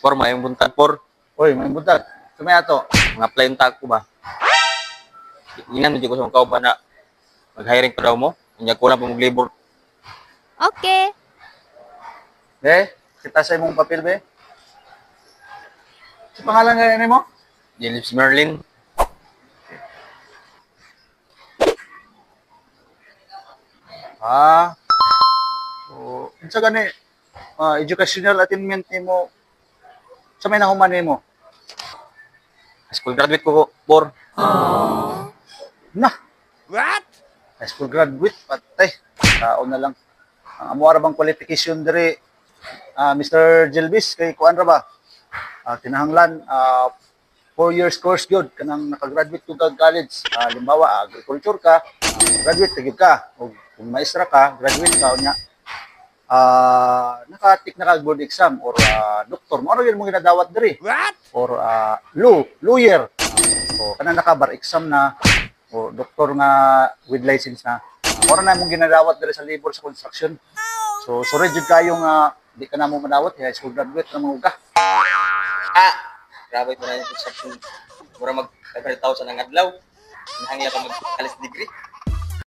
Por, mayong buntag, por. Oy, may buntag. Sumay ato. Mga apply yung tag ko ba? Ingnan, hindi ko sa mga ba na mag-hiring pa daw mo. Hindi ko lang pa mag-labor. Okay. Be, kita sa imong papel, be. Sa pangalan nga mo? James Merlin. Ah. So, unsa gani educational attainment nimo sa may nahuman nimo? High school graduate ko, por. Na, high school graduate patay. Taon na lang. Ang amo ra bang qualification diri Mr. Jelvis kay kuan ra ba? Kinahanglan 4 years course gyud kanang nakagraduate ko kag college. Halimbawa agriculture ka, graduate gyud ka. O kung maestra ka, graduate ka unya. Nakatik na kag board exam or doktor mo ra gyud mo ginadawat diri. Or lawyer. So kanang naka-bar exam na o doktor nga with license na. Mora na mong ginadawat diri sa labor sa construction. So sorry jud kayo nga di ka na mo manawat high school graduate na mo ka. Grabe ko na yung construction. Mura mag-500,000 ang adlaw. Nahangya pa mag-college degree.